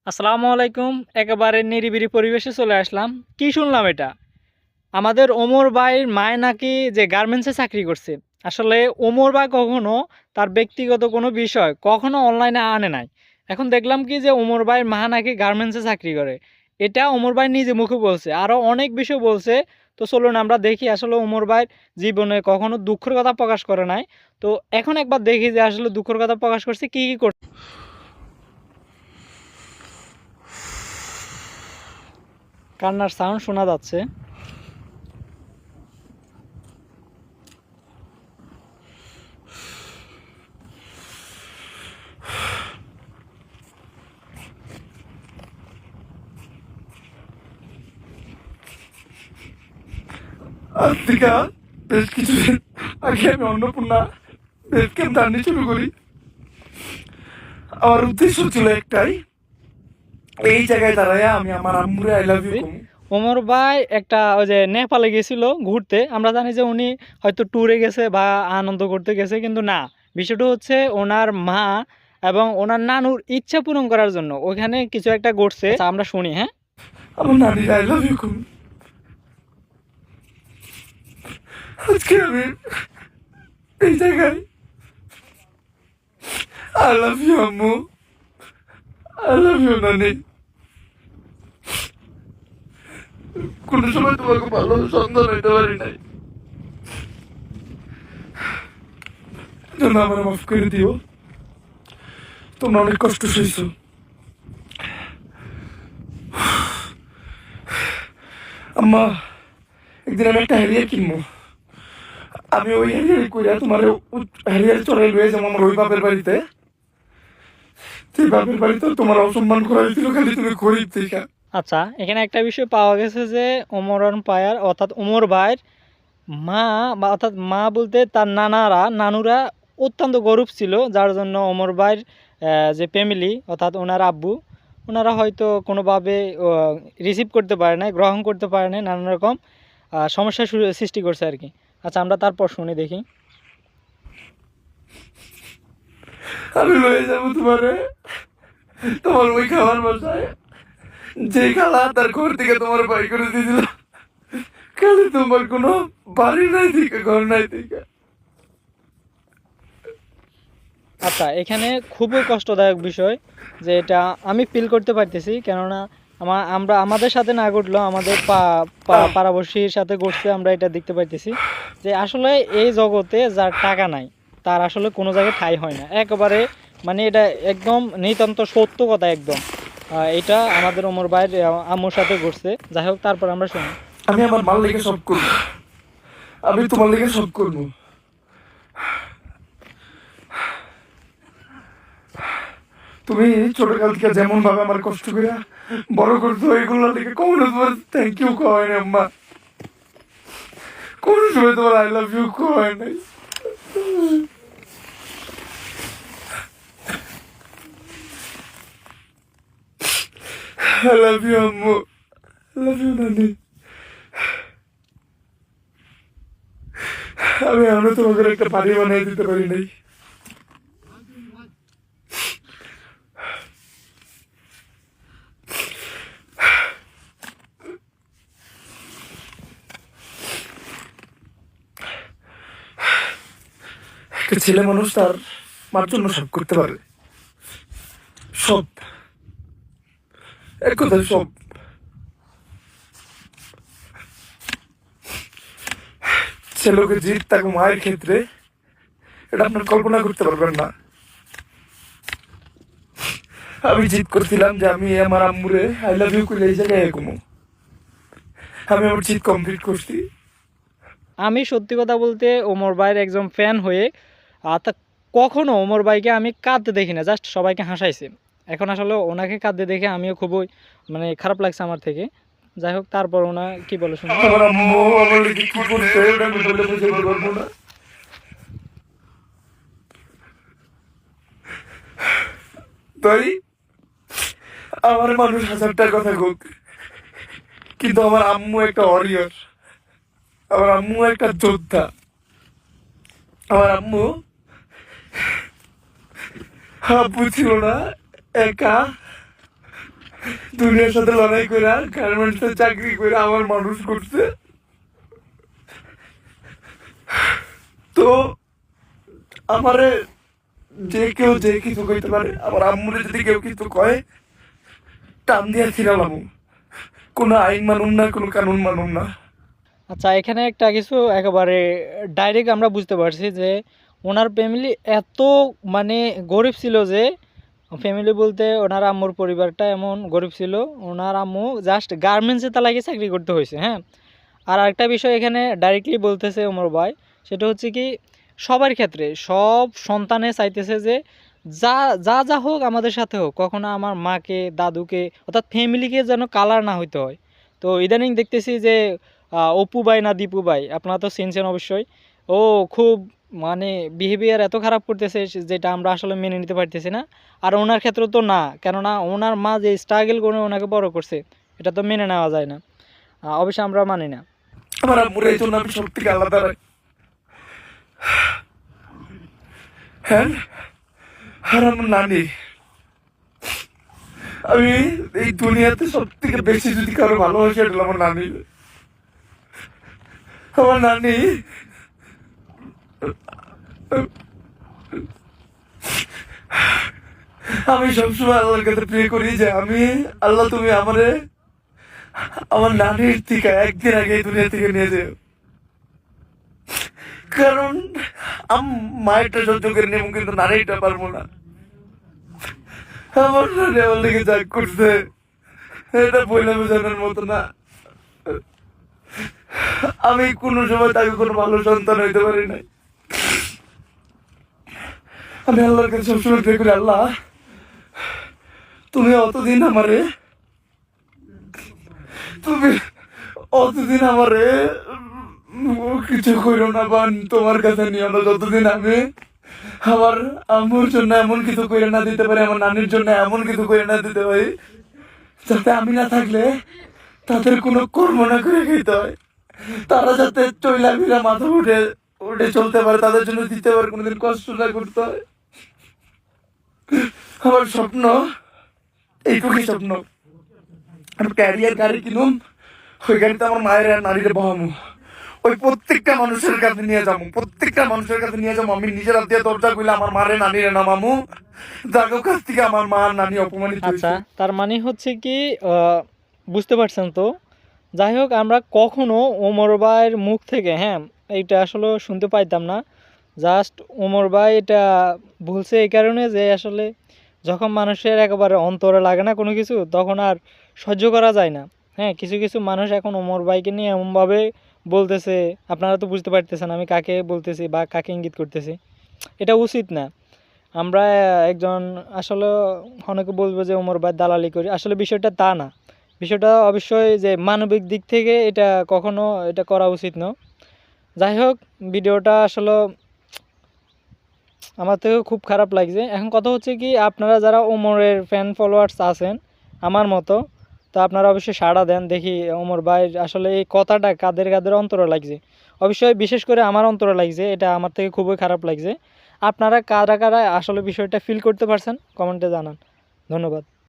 আসসালামু আলাইকুম। একেবারে নিরিবিলি পরিবেশে চলে আসলাম। কি শুনলাম এটা? আমাদের ওমর ভাইয়ের মায়ে নাকি যে গার্মেন্টসে চাকরি করছে। আসলে ওমর ভাই কখনো তার ব্যক্তিগত কোনো বিষয় কখনো অনলাইনে আনে নাই। এখন দেখলাম কি যে ওমর ভাইয়ের মা নাকি গার্মেন্টসে চাকরি করে। এটা ওমর ভাই নিজে মুখে বলছে। আরও অনেক বিষয় বলছে। তো চলুন আমরা দেখি আসলে ওমর ভাইয়ের জীবনে কখনো দুঃখের কথা প্রকাশ করে নাই। তো এখন একবার দেখি যে আসলে দুঃখের কথা প্রকাশ করছে কি করছে। কান্নার সাউন্ড শোনা যাচ্ছে। আজ থেকে বেশ কিছুদিন আগে আমি অন্নপূর্ণা বেস ক্যাম্প জার্নি শুরু করি। আমার উদ্দেশ্য ছিল একটাই, এই জায়গায় দাঁড়ায় আমি আমার আম্মুরে আই লাভ ইউ কমু। ওমর ভাই একটা ওই যে নেপালে গেছিল ঘুরতে। আমরা জানি যে উনি হয়তো ট্যুরে গেছে বা আনন্দ করতে গেছে, কিন্তু না, বিষয়টা হচ্ছে ওনার মা এবং ওনার নানুর ইচ্ছা পূরণ করার জন্য ওখানে কিছু একটা ঘটছে। আচ্ছা, আমরা শুনি। হ্যাঁ, আমার নানির আই লাভ ইউ কমু। আজকে আমি এই জায়গায় আই লাভ ইউ আম্মু, আই লাভ ইউ নানি। কোনো সময় তোমাকে ভালো সন্তান হইতে পারি নাই, জন্য আমার মাফ করে দিও। তোমরা অনেক কষ্ট সইছো। আম্মা, একদিন আমি একটা হ্যারিয়ার কিনবো। আমি ওই হ্যারিয়ার কইরা তোমার হ্যারিয়ার চড়াই লয়ে যাবো আমার ওই বাপের বাড়িতে। সেই বাপের বাড়িতে তোমার অসম্মান করা হয়েছিল খালি তুমি গরিব দেখা। আচ্ছা, এখানে একটা বিষয় পাওয়া গেছে যে ওমরান পায়ার অর্থাৎ ওমর ভাইয়ের মা বা অর্থাৎ মা বলতে তার নানুরা অত্যন্ত গরিব ছিল, যার জন্য ওমর ভাইয়ের যে ফ্যামিলি অর্থাৎ ওনার আব্বু, ওনারা হয়তো কোনোভাবে রিসিভ করতে পারে না, গ্রহণ করতে পারে না, নানান রকম সমস্যার সৃষ্টি করছে আর কি। আচ্ছা, আমরা তারপর শুনি দেখি। আমি লয়ে যাবো তোমারে তোমার ওই খাবার বাসায়, যে খালা তার ঘর থেকে তোমার বাড়ি করে দিয়েছিল। খালি তোমার কোনো বাড়ি নাই থেকে ঘর নাই থেকে। আচ্ছা, এখানে খুবই কষ্টদায়ক বিষয় যে এটা আমি ফিল করতে পারতেছি, কেননা আমরা আমাদের সাথে না ঘটলেও আমাদের পাড়াপড়শির সাথে ঘটছে, আমরা এটা দেখতে পাইতেছি যে আসলে এই জগতে যার টাকা নাই তার আসলে কোনো জায়গায় ঠাঁই হয় না একেবারে। মানে এটা একদম নিতান্ত সত্য কথা একদম। এটা আমাদের ওমর ভাইয়ের আম্মুর সাথে ঘটছে। যাই হোক, তারপর আমরা শুনি। আমি আমার মাল লেগে সব করবো, আমি তোমার লেগে সব করবো। তুমি ছোটকাল থেকে যেমন ভাবে আমার কষ্ট করে বড় করছো, এগুলো থেকে কখনো তোমার থ্যাংক ইউ কয় না আম্মা। কোনো সময় তোমার আই লাভ ইউ কয় নাই। আই লাভ ইউ আম্মু, আই লাভ ইউ নানি। আমি এখনো তোমাদের একটা বাড়ি বানিয়ে দিতে পারি নাই। একটা ছেলে মানুষ তার মার জন্য সব করতে পারে, সব, এক কথায় সব। ছেলেকে জিত তাকে মায়ের ক্ষেত্রে, এটা আপনার কল্পনা করতে পারবেন না। আমি জিত করছিলাম যে আমি আমার আম্মুরে আই লাভ ইউ করে এই জায়গায় ঘুমো। আমি আমার জিত কমপ্লিট করছি। আমি সত্যি কথা বলতে ওমর ভাইয়ের একজন ফ্যান হয়ে তা কখনো ওমর ভাইকে আমি কাঁদতে দেখি না, জাস্ট সবাইকে হাসাইছে। এখন আসলে ওনাকে কাঁদতে দেখে আমিও খুবই মানে খারাপ লাগছে আমার থেকে। যাই হোক, তারপর ওনা কি বলে শুনি। আমার আম্মু আমার লিগে কি করছে এটা আমি বলে বুঝাইতে পারবো না। তাই আমার মানুষ হাজারটার কথা হোক, কিন্তু আমার আম্মু একটা ওয়ারিয়র, আমার আম্মু একটা যোদ্ধা। আমার আম্মু আব্বু ছিল না, একা দুনিয়ার সাথে লড়াই করে গার্মেন্টসে চাকরি করে আমার মানুষ করছে। তো আমারে যে কেউ যে কিছু কইতে পারে, আমার আম্মুরে যদি কেউ কিছু কয় টান দিয়া ছিড়ালাম। কোনো আইন মানুম না, কোনো কানুন মানুম না। আচ্ছা, এখানে একটা কিছু একেবারে ডাইরেক্ট আমরা বুঝতে পারছি যে ওনার ফ্যামিলি এত মানে গরিব ছিল যে, ফ্যামিলি বলতে ওনার আম্মুর পরিবারটা এমন গরিব ছিল, ওনার আম্মু জাস্ট গার্মেন্টসে তালাকে চাকরি করতে হয়েছে। হ্যাঁ, আর আরেকটা বিষয় এখানে ডাইরেক্টলি বলতেছে ওমর ভাই, সেটা হচ্ছে কি সবার ক্ষেত্রে সব সন্তানে চাইতেছে যে যা যা যা হোক আমাদের সাথে হোক, কখনো আমার মাকে দাদুকে অর্থাৎ ফ্যামিলিকে যেন কালার না হইতে হয়। তো ইদানিং দেখতেছি যে অপু ভাই না দীপু ভাই, আপনারা তো চিনছেন অবশ্যই, ও খুব মানে বিহেভিয়ার এত খারাপ করতেছে যেটা আমরা আসলে মেনে নিতে পারতেছি না। আর ওনার ক্ষেত্রে তো না, কেননা ওনার মা যে স্ট্রাগল করে ওনাকে বড় করছে, এটা তো মেনে নেওয়া যায় না। অবশ্যই আমরা মানি না। আমার আম্মুর এই জন্য আমি সব থেকে আলাদা রাখি। হ্যাঁ, আর আমার নানি, আমি এই দুনিয়াতে সব থেকে বেশি যদি কারো ভালোবাসি এটা হলো আমার নানি। আমার নানি আমি সবসময় আল্লাহর কাছে প্রে করি যে আমি আল্লাহ তুমি আমারে আমার নানির থেকে একদিন আগে এই দুনিয়া থেকে নিয়ে যাও। কারণ মায়েরটা সহ্য করে নেব কিন্তু নানিটা পারবো না। আমার নানি আমার লেগে যা করছে এটা বইলে বোঝানোর মতো না। আমি কোনো সময় তাকে কোনো ভালো সন্তান হইতে পারি নাই। আমি আল্লাহর কাছে সবসময় প্রে করি, আল্লাহ তুমি অতদিন আমারে তুমি অতদিন আমারে কিছু করো না বা তোমার কাছে নিও না, যতদিন আমি আমার আম্মুর জন্য এমন কিছু করে না দিতে পারি, আমার নানির জন্য এমন কিছু করে না দিতে পারি যাতে আমি না থাকলে তাদের কোনো কর্ম না করে খেতে হয়, তারা যাতে চইলা ফিরা মাথা উঠে উঠে চলতে পারে, তাদের জন্য দিতে পারে, কোনোদিন কষ্ট না করতে হয়। আমার স্বপ্ন এইটুকুই স্বপ্ন, আমি ক্যারিয়ার গাড়ি কিনুম, ওই গাড়িতে আমার মায়ের আর নারীরে বহামু, ওই প্রত্যেকটা মানুষের কাছে নিয়ে যাবো, প্রত্যেকটা মানুষের কাছে নিয়ে যাবো। আমি নিজের হাত দিয়ে দরজা খুলে আমার মারে নানিরে নামামু, যার কাছ থেকে আমার মা আর নানি অপমানিত আচ্ছা, হয়েছে। তার মানে হচ্ছে কি বুঝতে পারছেন তো? যাই হোক, আমরা কখনো ওমর ভাইয়ের মুখ থেকে, হ্যাঁ, এইটা আসলে শুনতে পাইতাম না। জাস্ট ওমর ভাই এটা বলছে এই কারণে যে আসলে যখন মানুষের একেবারে অন্তরে লাগে না কোনো কিছু, তখন আর সহ্য করা যায় না। হ্যাঁ, কিছু কিছু মানুষ এখন ওমর ভাইকে নিয়ে এমনভাবে বলতেছে, আপনারা তো বুঝতে পারতেছেন আমি কাকে বলতেছি বা কাকে ইঙ্গিত করতেছি। এটা উচিত না। আমরা একজন আসলে অনেকে বলবো যে ওমর ভাই দালালি করি, আসলে বিষয়টা তা না। বিষয়টা অবশ্যই যে মানবিক দিক থেকে এটা কখনো এটা করা উচিত না। যাই হোক, ভিডিওটা আসলে আমার থেকেও খুব খারাপ লাগছে। এখন কথা হচ্ছে কি, আপনারা যারা ওমরের ফ্যান ফলোয়ার্স আছেন আমার মতো, তো আপনারা অবশ্যই সাড়া দেন, দেখি ওমর ভাইয়ের আসলে এই কথাটা কাদের কাদের অন্তরে লাগছে। অবশ্যই বিশেষ করে আমার অন্তরে লাগছে, এটা আমার থেকে খুবই খারাপ লাগছে। আপনারা কারা কারা আসলে বিষয়টা ফিল করতে পারছেন কমেন্টে জানান। ধন্যবাদ।